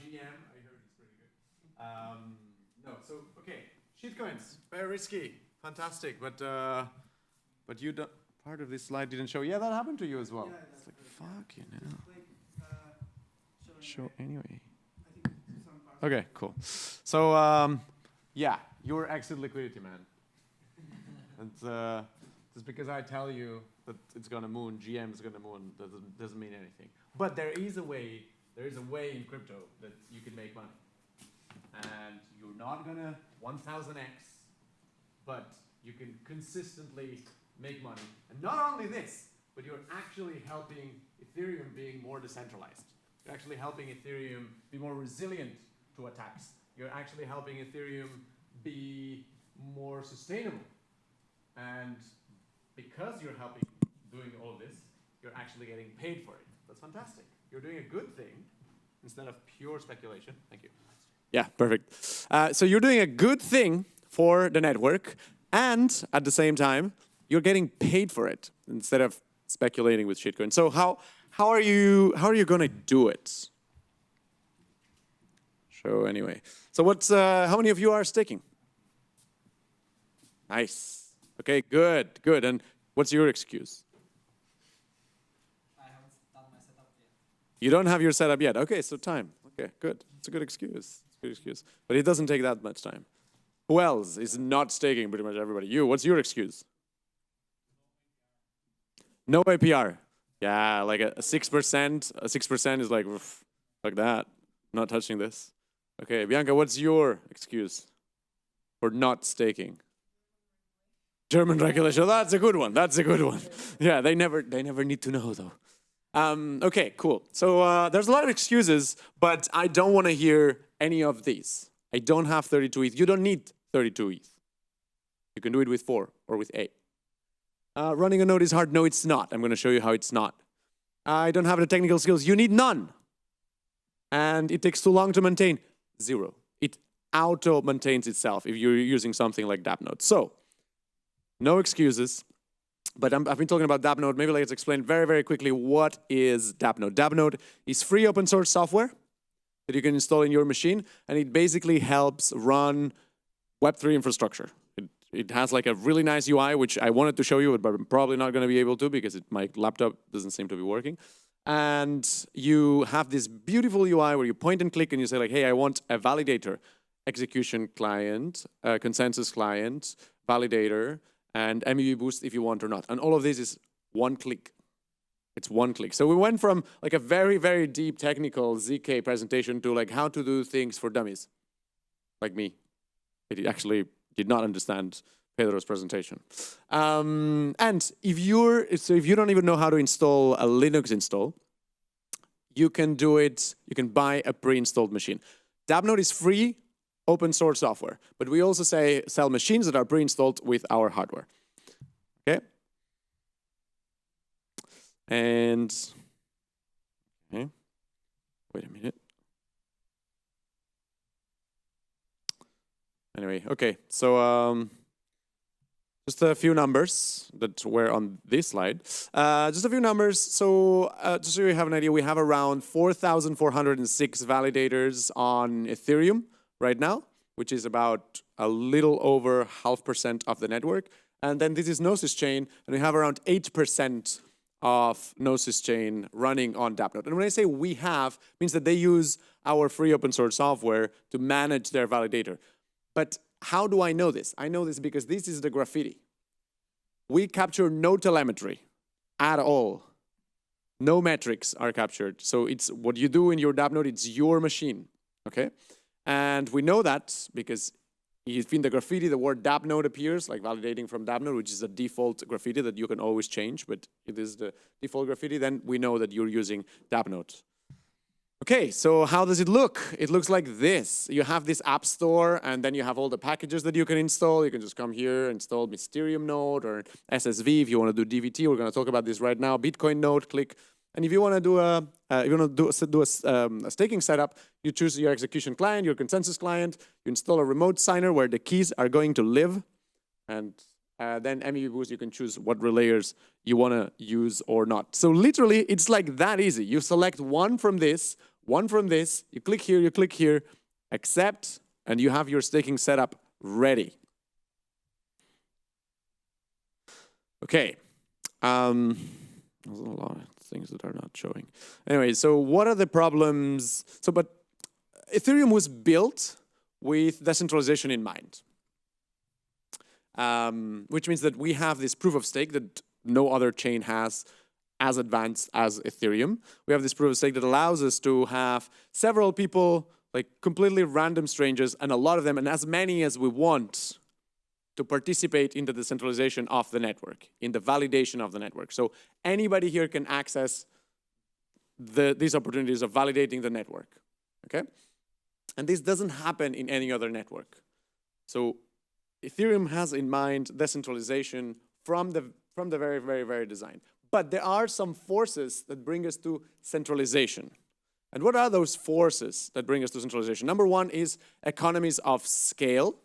GM. I heard he's pretty good. No, so okay, shitcoins, very risky, fantastic, but you don't. Part of this slide didn't show. Yeah, that happened to you as well. Yeah, it's like fuck, you know. Show I anyway. think some parts. Okay, cool. So yeah, you're exit liquidity, man. And just because I tell you that it's gonna moon, GM is gonna moon, doesn't mean anything. But there is a way in crypto that you can make money. And you're not gonna 1000x, but you can consistently make money. And not only this, but you're actually helping Ethereum being more decentralized. You're actually helping Ethereum be more resilient to attacks. You're actually helping Ethereum be more sustainable. And because you're helping doing all this, you're actually getting paid for it. That's fantastic. You're doing a good thing instead of pure speculation. Thank you. Yeah, perfect. So you're doing a good thing for the network, and at the same time, you're getting paid for it instead of speculating with shitcoin. So how are you going to do it? So anyway, so what's how many of you are staking? Nice. Okay, good, good. And what's your excuse? I haven't done my setup yet. You don't have your setup yet. Okay, so time. Okay, good. It's a good excuse. It's a good excuse. But it doesn't take that much time. Who else is not staking? Pretty much everybody. You. What's your excuse? No APR. Yeah, like a 6%. A 6% is like that. I'm not touching this. Okay, Bianca, what's your excuse for not staking? German regulation. Oh, that's a good one. That's a good one. Yeah, they never need to know though. Okay, cool. So there's a lot of excuses, but I don't want to hear any of these. I don't have 32 ETH. You don't need 32 ETH. You can do it with 4 or with 8. Running a node is hard. No, it's not. I'm going to show you how it's not. I don't have the technical skills. You need none. And it takes too long to maintain. 0. It auto-maintains itself if you're using something like Dappnode. So, no excuses. But I've been talking about Dappnode. Maybe let's explain very, very quickly what is Dappnode. Dappnode is free open source software that you can install in your machine, and it basically helps run Web3 infrastructure. It has like a really nice UI, which I wanted to show you, but I'm probably not going to be able to because my laptop doesn't seem to be working. And you have this beautiful UI where you point and click and you say like, hey, I want a validator, execution client, consensus client, validator, and MEV boost if you want or not. And all of this is one click. It's one click. So we went from like a very, very deep technical ZK presentation to like how to do things for dummies, like me. It actually did not understand Pedro's presentation. And if you don't even know how to install a Linux install, you can do it. You can buy a pre-installed machine. Dappnode is free open source software, but we also sell machines that are pre-installed with our hardware. Okay. And okay, wait a minute. Anyway, okay, so just a few numbers that were on this slide. Just a few numbers. So just so you have an idea, we have around 4,406 validators on Ethereum right now, which is about a little over 0.5% of the network. And then this is Gnosis chain, and we have around 8% of Gnosis chain running on Dappnode. And when I say we have, it means that they use our free open source software to manage their validator. But how do I know this? I know this because this is the graffiti. We capture no telemetry at all. No metrics are captured. So it's what you do in your Dappnode, it's your machine, okay? And we know that because if in the graffiti the word Dappnode appears, like validating from Dappnode, which is a default graffiti that you can always change, but it is the default graffiti, then we know that you're using Dappnode. Okay, so how does it look? It looks like this. You have this app store, and then you have all the packages that you can install. You can just come here, install Mysterium node or SSV if you want to do DVT. We're going to talk about this right now. Bitcoin node, click. And if you want to do a staking setup, you choose your execution client, your consensus client. You install a remote signer where the keys are going to live, and then MEV Boost, you can choose what relayers you want to use or not. So literally, it's like that easy. You select one from this, one from this, you click here, accept, and you have your staking setup ready. Okay. There's a lot of things that are not showing. Anyway, so what are the problems? But Ethereum was built with decentralization in mind, which means that we have this proof of stake that no other chain has as advanced as Ethereum. We have this proof of stake that allows us to have several people, like completely random strangers, and a lot of them, and as many as we want, to participate in the decentralization of the network, in the validation of the network. So anybody here can access these opportunities of validating the network, okay? And this doesn't happen in any other network. So Ethereum has in mind decentralization from the very, very, very design. But there are some forces that bring us to centralization. And what are those forces that bring us to centralization? Number one is economies of scale.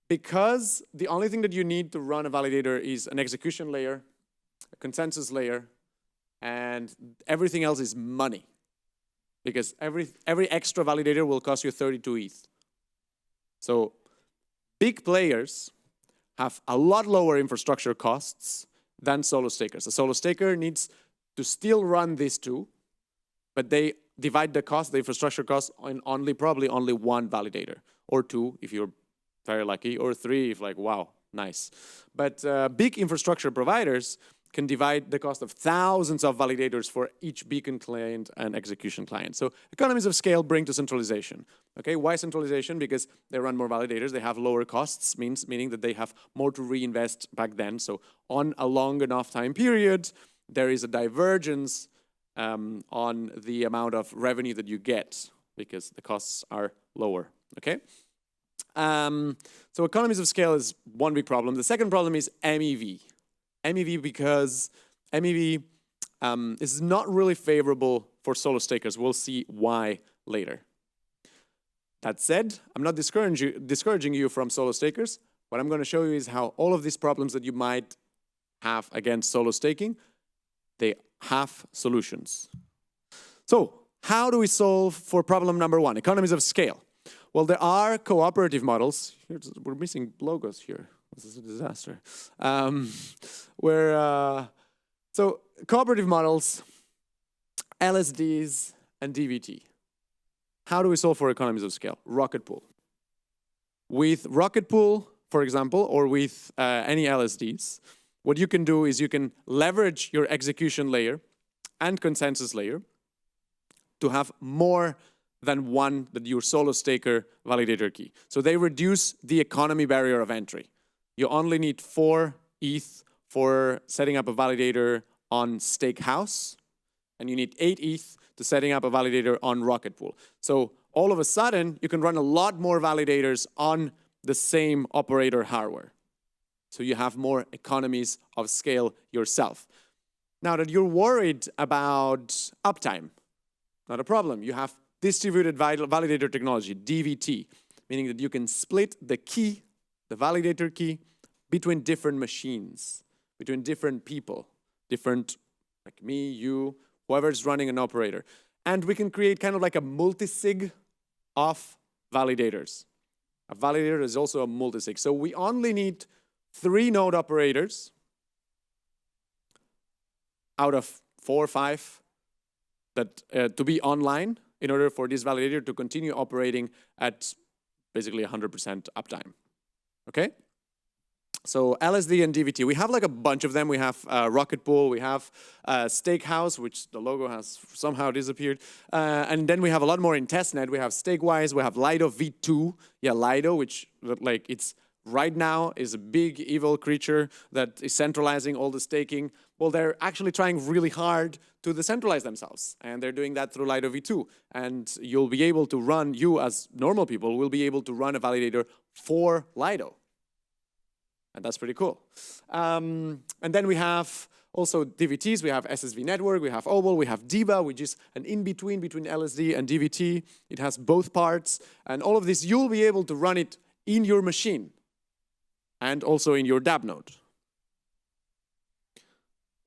Because the only thing that you need to run a validator is an execution layer, a consensus layer, and everything else is money. Because every extra validator will cost you 32 ETH. So big players have a lot lower infrastructure costs than solo stakers. A solo staker needs to still run these two, but they divide the cost, the infrastructure cost, on probably only one validator, or two if you're very lucky, or three if like, wow, nice. But big infrastructure providers can divide the cost of thousands of validators for each beacon client and execution client. So economies of scale bring to centralization. Okay, why centralization? Because they run more validators, they have lower costs, meaning that they have more to reinvest back then. So on a long enough time period, there is a divergence on the amount of revenue that you get because the costs are lower, okay? So economies of scale is one big problem. The second problem is MEV. MEV because MEV is not really favorable for solo stakers. We'll see why later. That said, I'm not discouraging you from solo stakers. What I'm going to show you is how all of these problems that you might have against solo staking, they have solutions. So how do we solve for problem number one, economies of scale? Well, there are cooperative models. We're missing logos here. This is a disaster. So cooperative models, LSDs, and DVT. How do we solve for economies of scale? Rocket pool. With rocket pool, for example, or with any LSDs, what you can do is you can leverage your execution layer and consensus layer to have more than one that your solo staker validator key. So they reduce the economy barrier of entry. You only need 4 ETH for setting up a validator on Stakehouse, and you need 8 ETH to setting up a validator on Rocket Pool. So all of a sudden, you can run a lot more validators on the same operator hardware. So you have more economies of scale yourself. Now that you're worried about uptime, not a problem. You have distributed validator technology, DVT, meaning that you can split the key, the validator key, between different machines, between different people, different, like me, you, whoever's running an operator. And we can create kind of like a multi-sig of validators. A validator is also a multi-sig. So we only need 3 node operators out of 4 or 5 that to be online in order for this validator to continue operating at basically 100% uptime, okay? So LSD and DVT, we have like a bunch of them. We have Rocket Pool, we have Stakehouse, which the logo has somehow disappeared. And then we have a lot more in testnet. We have Stakewise, we have Lido V2. Yeah, Lido, which like it's right now is a big evil creature that is centralizing all the staking. Well, they're actually trying really hard to decentralize themselves. And they're doing that through Lido V2. And you'll be able to run, you as normal people will be able to run a validator for Lido. And that's pretty cool. And then we have also DVTs. We have SSV Network, we have Obol, we have Diva, which is an in-between between LSD and DVT. It has both parts. And all of this, you'll be able to run it in your machine and also in your Dappnode.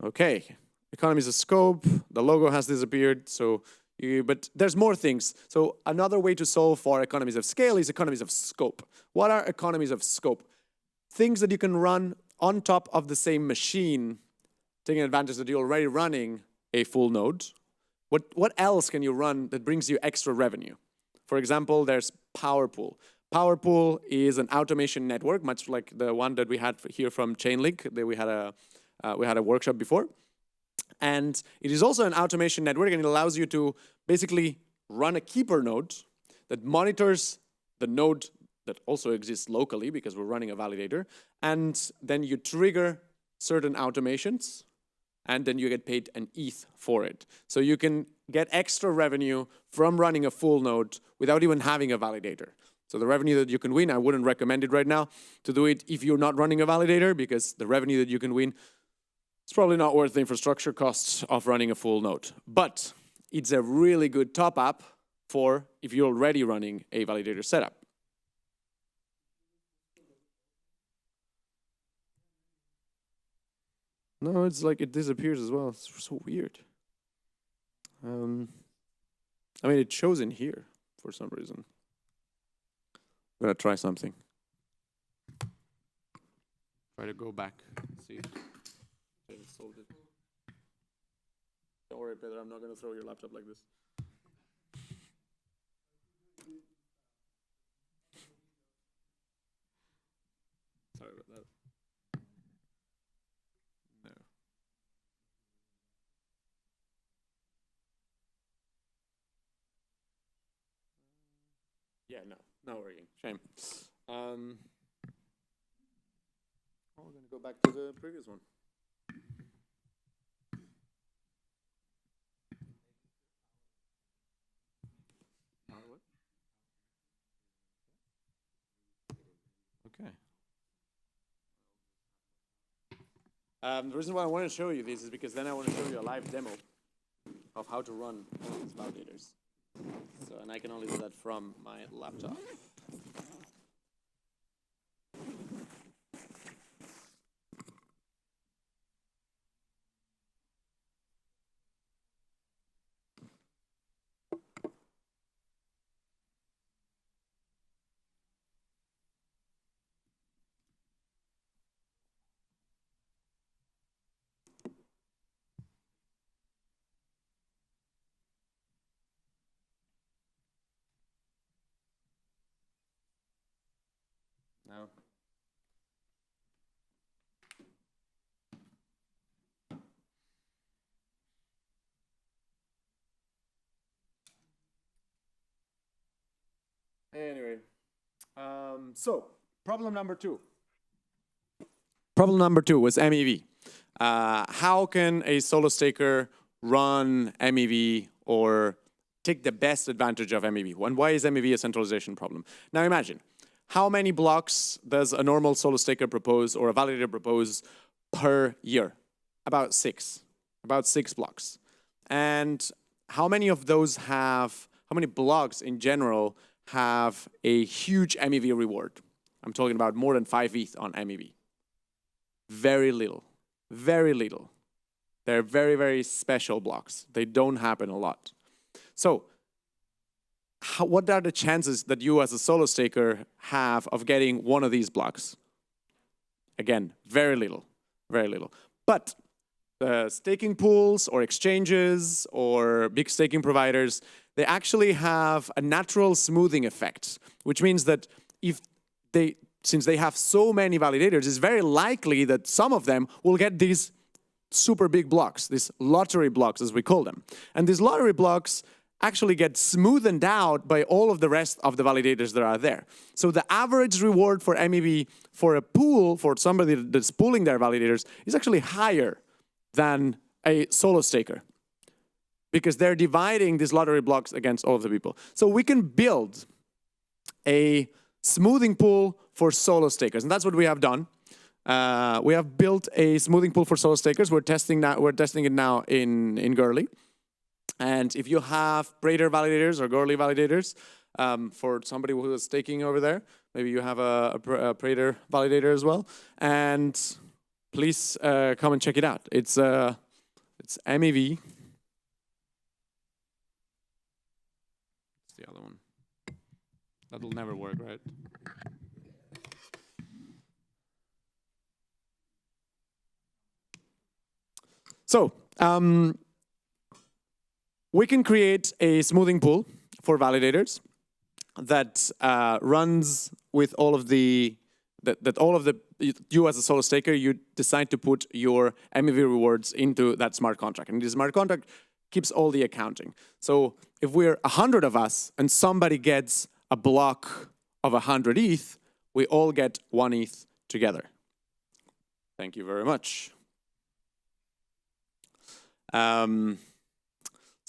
Okay, economies of scope. The logo has disappeared, so But there's more things. So another way to solve for economies of scale is economies of scope. What are economies of scope? Things that you can run on top of the same machine, taking advantage that you're already running a full node. What else can you run that brings you extra revenue? For example, there's PowerPool. PowerPool is an automation network, much like the one that we had here from Chainlink. That we had a workshop before. And it is also an automation network, and it allows you to basically run a keeper node that monitors the node that also exists locally because we're running a validator. And then you trigger certain automations, and then you get paid an ETH for it. So you can get extra revenue from running a full node without even having a validator. So the revenue that you can win, I wouldn't recommend it right now to do it if you're not running a validator, because the revenue that you can win, it's probably not worth the infrastructure costs of running a full node. But it's a really good top up for if you're already running a validator setup. No, it's like it disappears as well. It's so weird. I mean, it shows in here for some reason. I'm gonna try something. Try to go back. See. Solved it. Don't worry, Pedro. I'm not gonna throw your laptop like this. Sorry about that. No. Yeah, no, not worrying. Shame. We're gonna go back to the previous one. Okay. The reason why I want to show you this is because then I want to show you a live demo of how to run all these validators. So, and I can only do that from my laptop. No. Anyway, so problem number two. Problem number two was MEV. How can a solo staker run MEV or take the best advantage of MEV? And why is MEV a centralization problem? Now imagine, how many blocks does a normal solo staker propose or a validator propose per year? About 6. About 6 blocks. And how many of those have, how many blocks in general have a huge MEV reward? I'm talking about more than 5 ETH on MEV. Very little. Very little. They're very, very special blocks. They don't happen a lot. So, what are the chances that you as a solo staker have of getting one of these blocks? Again, very little, very little. But staking pools or exchanges or big staking providers, they actually have a natural smoothing effect, which means that since they have so many validators, it's very likely that some of them will get these super big blocks, these lottery blocks as we call them. And these lottery blocks actually get smoothened out by all of the rest of the validators that are there. So the average reward for MEV for a pool, for somebody that's pooling their validators, is actually higher than a solo staker, because they're dividing these lottery blocks against all of the people. So we can build a smoothing pool for solo stakers, and that's what we have done. We have built a smoothing pool for solo stakers. We're testing it now in Gurley. And if you have Prater validators or Gurley validators, for somebody who is staking over there, maybe you have a Prater validator as well, and please come and check it out. It's MEV. the other one? That'll never work, right? So, we can create a smoothing pool for validators that runs with all of the, you as a solo staker, you decide to put your MEV rewards into that smart contract. And the smart contract keeps all the accounting. So if we're 100 of us and somebody gets a block of 100 ETH, we all get 1 ETH together. Thank you very much.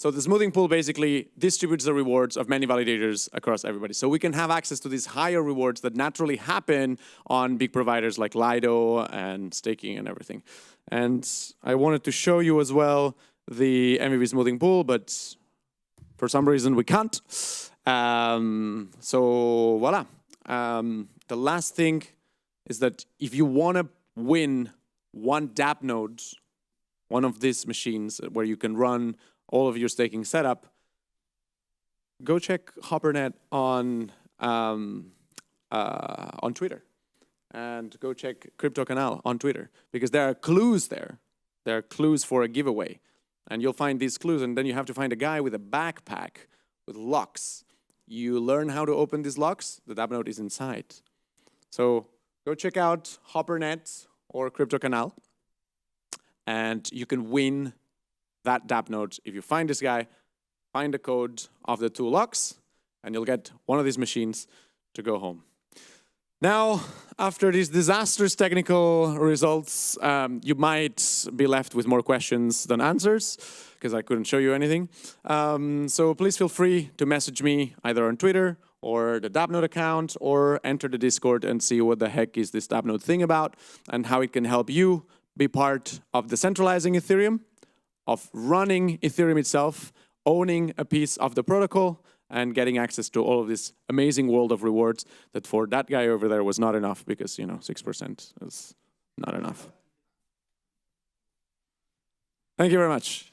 So the smoothing pool basically distributes the rewards of many validators across everybody. So we can have access to these higher rewards that naturally happen on big providers like Lido and staking and everything. And I wanted to show you as well the MEV smoothing pool, but for some reason we can't. So voila. The last thing is that if you want to win one Dappnode, one of these machines where you can run all of your staking setup, go check Hoppernet on Twitter, and go check CryptoCanal on Twitter, because there are clues there. There are clues for a giveaway, and you'll find these clues, and then you have to find a guy with a backpack with locks. You learn how to open these locks. The Dappnode is inside. So go check out Hoppernet or CryptoCanal, and you can win that Dappnode. If you find this guy, find the code of the 2 locks, and you'll get one of these machines to go home. Now, after these disastrous technical results, you might be left with more questions than answers, because I couldn't show you anything. So please feel free to message me either on Twitter or the Dappnode account, or enter the Discord and see what the heck is this Dappnode thing about, and how it can help you be part of decentralizing Ethereum, of running Ethereum itself, owning a piece of the protocol, and getting access to all of this amazing world of rewards that for that guy over there was not enough, because, you know, 6% is not enough. Thank you very much.